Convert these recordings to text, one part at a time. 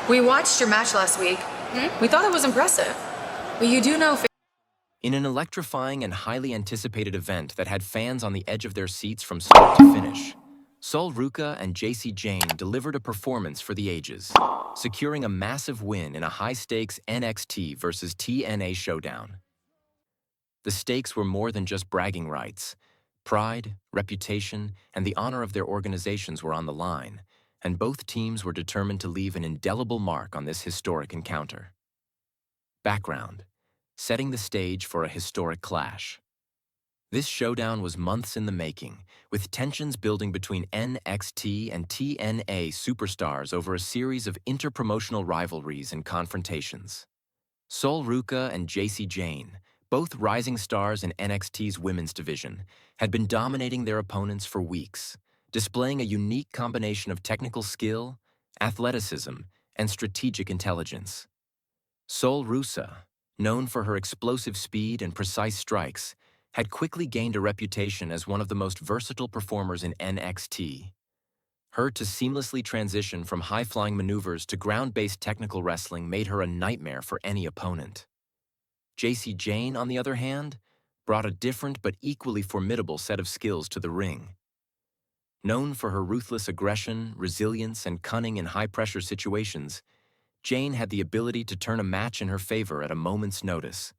We watched your match last week. We thought it was impressive. But you do know... In an electrifying and highly anticipated event that had fans on the edge of their seats from start to finish, Ruca and Jacy Jayne delivered a performance for the ages, securing a massive win in a high-stakes NXT versus TNA showdown. The stakes were more than just bragging rights. Pride, reputation, and the honor of their organizations were on the line, and both teams were determined to leave an indelible mark on this historic encounter. Background: setting the stage for a historic clash. This showdown was months in the making, with tensions building between NXT and TNA superstars over a series of interpromotional rivalries and confrontations. Ruca and Jacy Jayne, both rising stars in NXT's women's division, had been dominating their opponents for weeks, displaying a unique combination of technical skill, athleticism, and strategic intelligence. Ruca, known for her explosive speed and precise strikes, had quickly gained a reputation as one of the most versatile performers in NXT. Her to seamlessly transition from high-flying maneuvers to ground-based technical wrestling made her a nightmare for any opponent. Jacy Jayne, on the other hand, brought a different but equally formidable set of skills to the ring. Known for her ruthless aggression, resilience, and cunning in high-pressure situations, Jayne had the ability to turn a match in her favor at a moment's notice.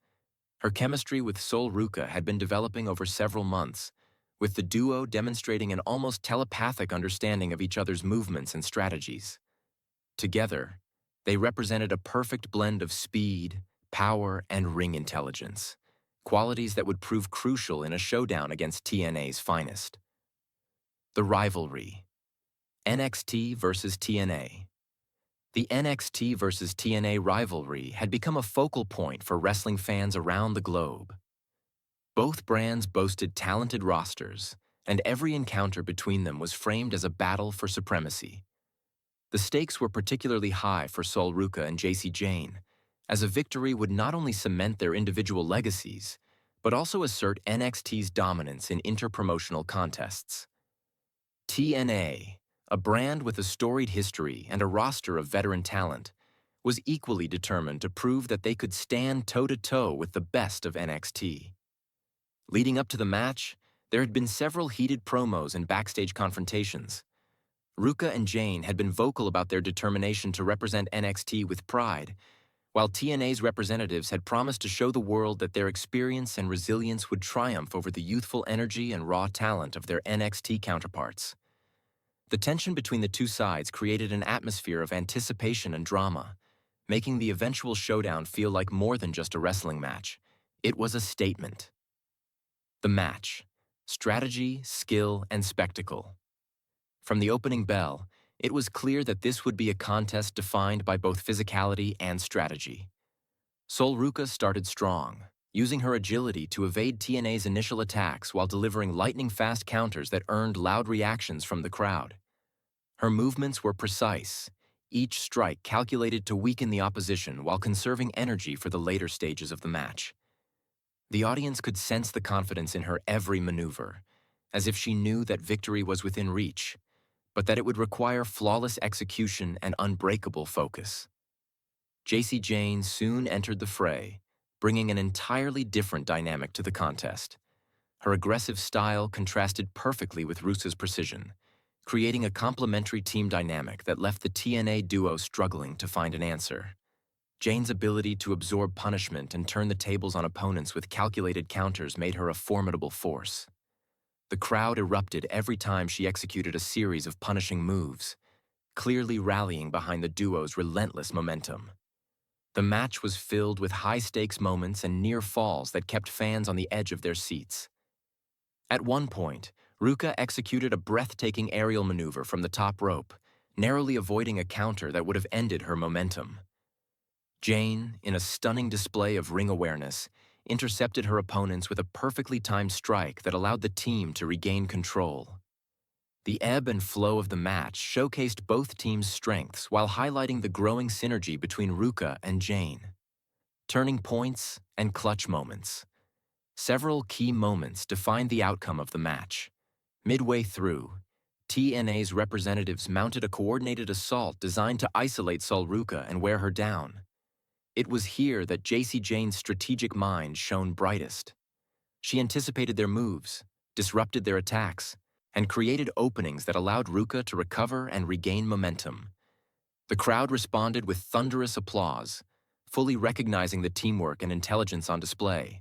Her chemistry with Ruca had been developing over several months, with the duo demonstrating an almost telepathic understanding of each other's movements and strategies. Together, they represented a perfect blend of speed, power, and ring intelligence, qualities that would prove crucial in a showdown against TNA's finest. The rivalry: NXT versus TNA. The NXT versus TNA rivalry had become a focal point for wrestling fans around the globe. Both brands boasted talented rosters, and every encounter between them was framed as a battle for supremacy. The stakes were particularly high for Ruca and Jacy Jayne, as a victory would not only cement their individual legacies, but also assert NXT's dominance in interpromotional contests. TNA, a brand with a storied history and a roster of veteran talent, was equally determined to prove that they could stand toe-to-toe with the best of NXT. Leading up to the match, there had been several heated promos and backstage confrontations. Ruca and Jayne had been vocal about their determination to represent NXT with pride, while TNA's representatives had promised to show the world that their experience and resilience would triumph over the youthful energy and raw talent of their NXT counterparts. The tension between the two sides created an atmosphere of anticipation and drama, making the eventual showdown feel like more than just a wrestling match. It was a statement. The match: strategy, skill, and spectacle. From the opening bell, it was clear that this would be a contest defined by both physicality and strategy. Ruca started strong, using her agility to evade TNA's initial attacks while delivering lightning-fast counters that earned loud reactions from the crowd. Her movements were precise, each strike calculated to weaken the opposition while conserving energy for the later stages of the match. The audience could sense the confidence in her every maneuver, as if she knew that victory was within reach, but that it would require flawless execution and unbreakable focus. Jacy Jayne soon entered the fray, bringing an entirely different dynamic to the contest. Her aggressive style contrasted perfectly with Ruca's precision, creating a complementary team dynamic that left the TNA duo struggling to find an answer. Jayne's ability to absorb punishment and turn the tables on opponents with calculated counters made her a formidable force. The crowd erupted every time she executed a series of punishing moves, clearly rallying behind the duo's relentless momentum. The match was filled with high-stakes moments and near falls that kept fans on the edge of their seats. At one point, Ruca executed a breathtaking aerial maneuver from the top rope, narrowly avoiding a counter that would have ended her momentum. Jayne, in a stunning display of ring awareness, intercepted her opponents with a perfectly timed strike that allowed the team to regain control. The ebb and flow of the match showcased both teams' strengths while highlighting the growing synergy between Ruca and Jayne. Turning points and clutch moments. Several key moments defined the outcome of the match. Midway through, TNA's representatives mounted a coordinated assault designed to isolate Sol Ruca and wear her down. It was here that Jacy Jayne's strategic mind shone brightest. She anticipated their moves, disrupted their attacks, and created openings that allowed Ruca to recover and regain momentum. The crowd responded with thunderous applause, fully recognizing the teamwork and intelligence on display.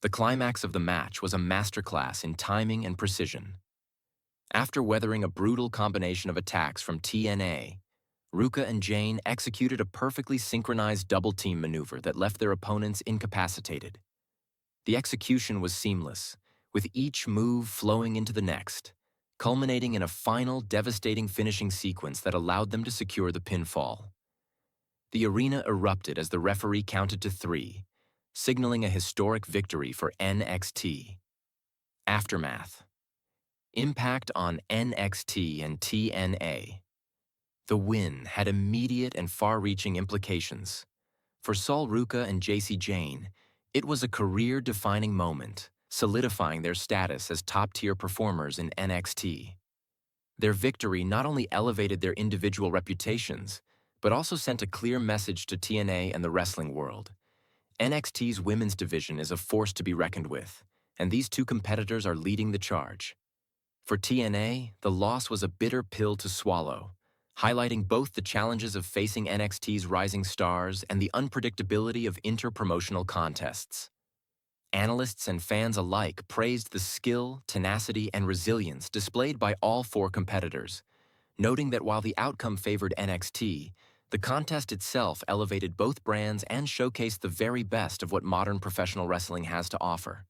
The climax of the match was a masterclass in timing and precision. After weathering a brutal combination of attacks from TNA, Ruca and Jayne executed a perfectly synchronized double-team maneuver that left their opponents incapacitated. The execution was seamless, with each move flowing into the next, culminating in a final devastating finishing sequence that allowed them to secure the pinfall. The arena erupted as the referee counted to 3, signaling a historic victory for NXT. Aftermath. Impact on NXT and TNA. The win had immediate and far-reaching implications. For Sol Ruca and Jacy Jayne, it was a career-defining moment, solidifying their status as top-tier performers in NXT. Their victory not only elevated their individual reputations, but also sent a clear message to TNA and the wrestling world. NXT's women's division is a force to be reckoned with, and these two competitors are leading the charge. For TNA, the loss was a bitter pill to swallow, highlighting both the challenges of facing NXT's rising stars and the unpredictability of inter-promotional contests. Analysts and fans alike praised the skill, tenacity, and resilience displayed by all 4 competitors, noting that while the outcome favored NXT, the contest itself elevated both brands and showcased the very best of what modern professional wrestling has to offer.